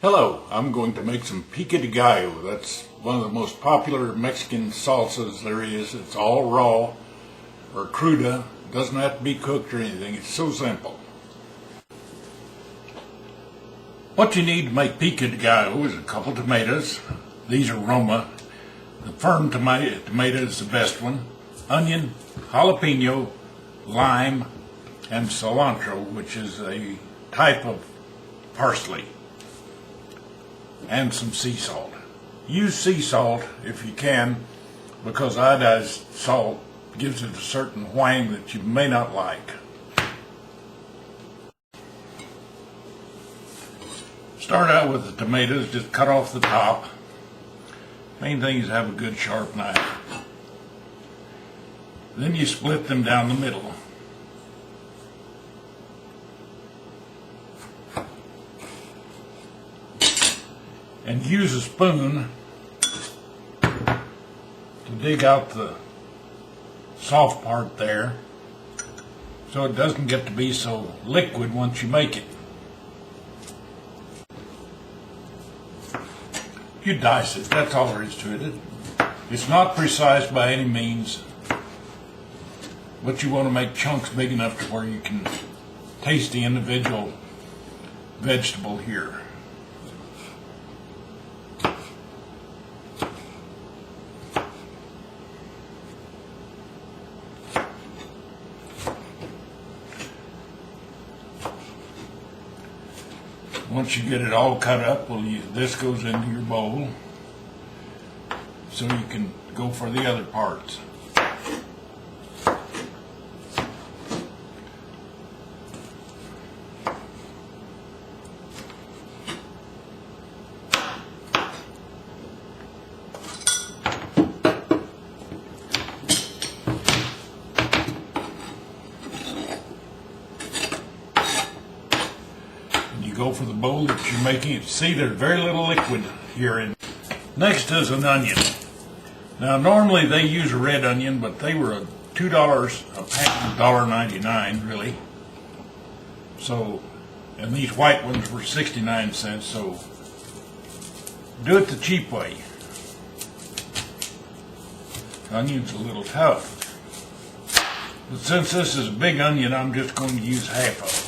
Hello, I'm going to make some Pico de Gallo. That's one of the most popular Mexican salsas there is. It's all raw or cruda. It doesn't have to be cooked or anything. It's so simple. What you need to make Pico de Gallo is a couple tomatoes. These are Roma. The firm tomato is the best one. Onion, jalapeno, lime, and cilantro, which is a type of parsley. And some sea salt. Use sea salt if you can, because iodized salt gives it a certain whang that you may not like. Start out with the tomatoes, just cut off the top. Main thing is have a good sharp knife. Then you split them down the middle. And use a spoon to dig out the soft part there so it doesn't get to be so liquid once you make it. You dice it, that's all there is to it. It's not precise by any means, but you want to make chunks big enough to where you can taste the individual vegetable here. Once you get it all cut up, this goes into your bowl so you can go for the other parts. Go for the bowl that you're making. See, there's very little liquid here. Next is an onion. Now, normally they use a red onion, but they were $2 a pound, $1.99 really. So, and these white ones were 69 cents. So, do it the cheap way. Onion's a little tough, but since this is a big onion, I'm just going to use half of it.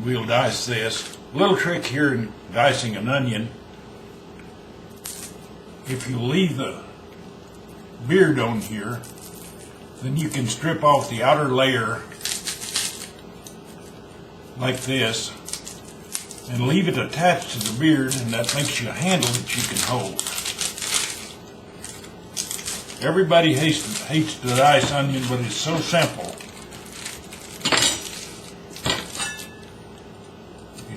We'll dice this. Little trick here in dicing an onion: if you leave the beard on here, then you can strip off the outer layer like this and leave it attached to the beard, and that makes you a handle that you can hold. Everybody hates to dice onion, but it's so simple.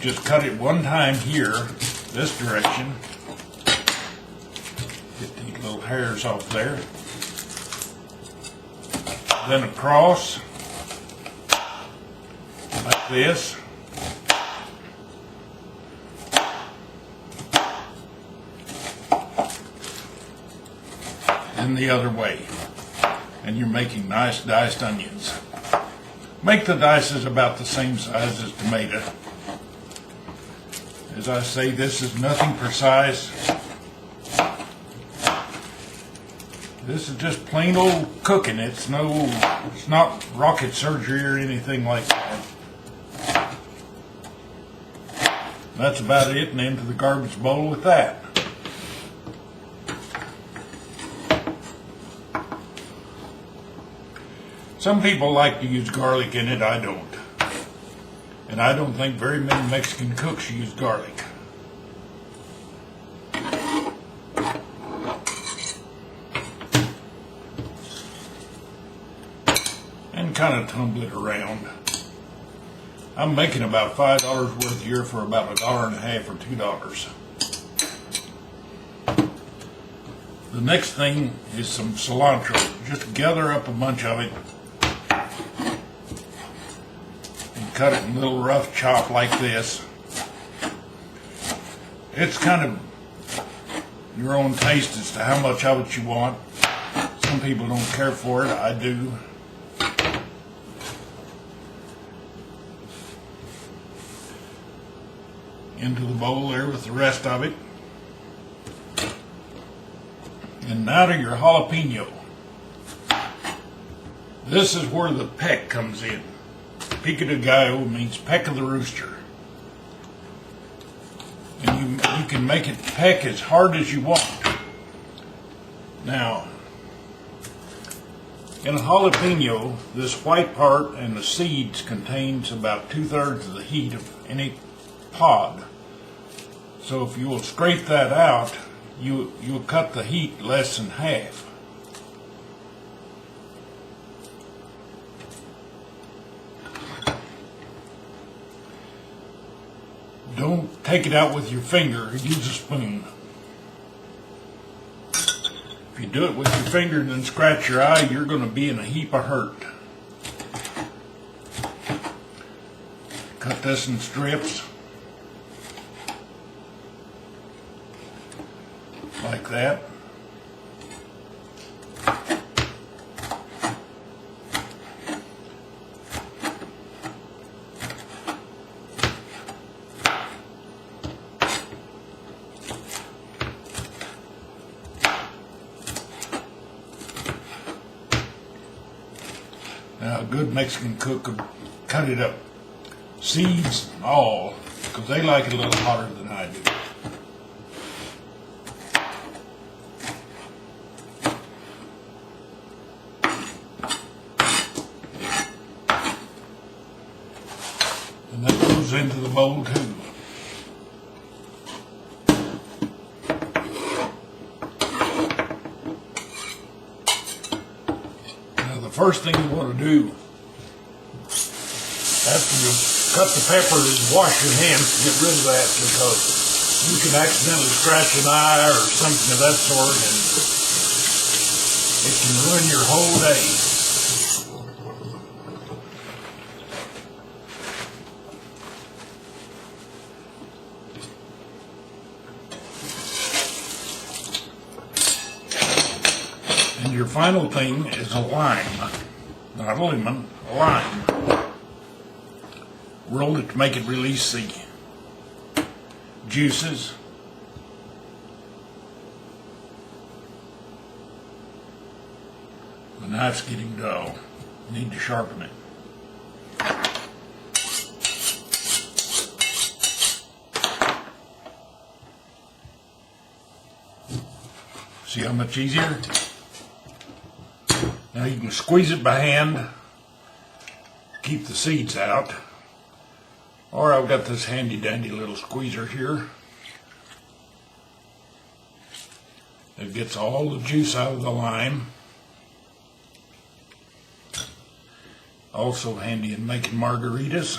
Just cut it one time here, this direction. Get these little hairs off there. Then across, like this. And the other way. And you're making nice diced onions. Make the dices about the same size as tomato. As I say, this is nothing precise. This is just plain old cooking. It's not rocket surgery or anything like that. That's about it, and into the garbage bowl with that. Some people like to use garlic in it, I don't. And I don't think very many Mexican cooks use garlic. And kind of tumble it around. I'm making about $5 worth here for about $1.50 or $2. The next thing is some cilantro. Just gather up a bunch of it. Cut it in little rough chop like this. It's kind of your own taste as to how much of it you want. Some people don't care for it. I do. Into the bowl there with the rest of it. And now to your jalapeno. This is where the peck comes in. Pico de Gallo means peck of the rooster. And you can make it peck as hard as you want. Now, in a jalapeno, this white part and the seeds contains about 2/3 of the heat of any pod. So if you will scrape that out, you'll cut the heat less than half. Don't take it out with your finger, use a spoon. If you do it with your finger and then scratch your eye, you're going to be in a heap of hurt. Cut this in strips. Like that. Now a good Mexican cook would cut it up, seeds and all, because they like it a little hotter than I do. And that goes into the bowl too. Now the first thing you want to do after you cut the pepper is wash your hands to get rid of that, because you can accidentally scratch an eye or something of that sort and it can ruin your whole day. And your final thing is a lime, not a lemon, a lime. Roll it to make it release the juices. The knife's getting dull. Need to sharpen it. See how much easier? Now you can squeeze it by hand, keep the seeds out, or I've got this handy dandy little squeezer here. It gets all the juice out of the lime. Also handy in making margaritas.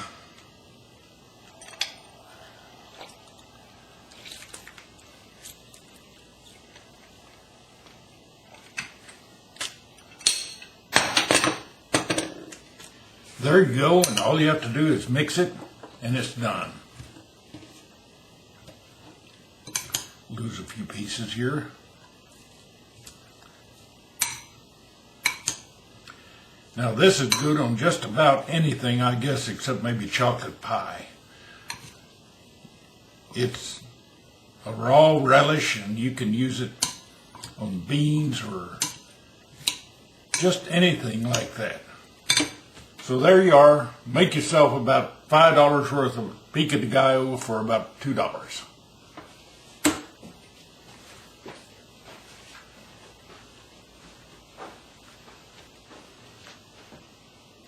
There you go, and all you have to do is mix it, and it's done. Lose a few pieces here. Now this is good on just about anything, I guess, except maybe chocolate pie. It's a raw relish, and you can use it on beans or just anything like that. So there you are. Make yourself about $5 worth of Pico de Gallo for about $2.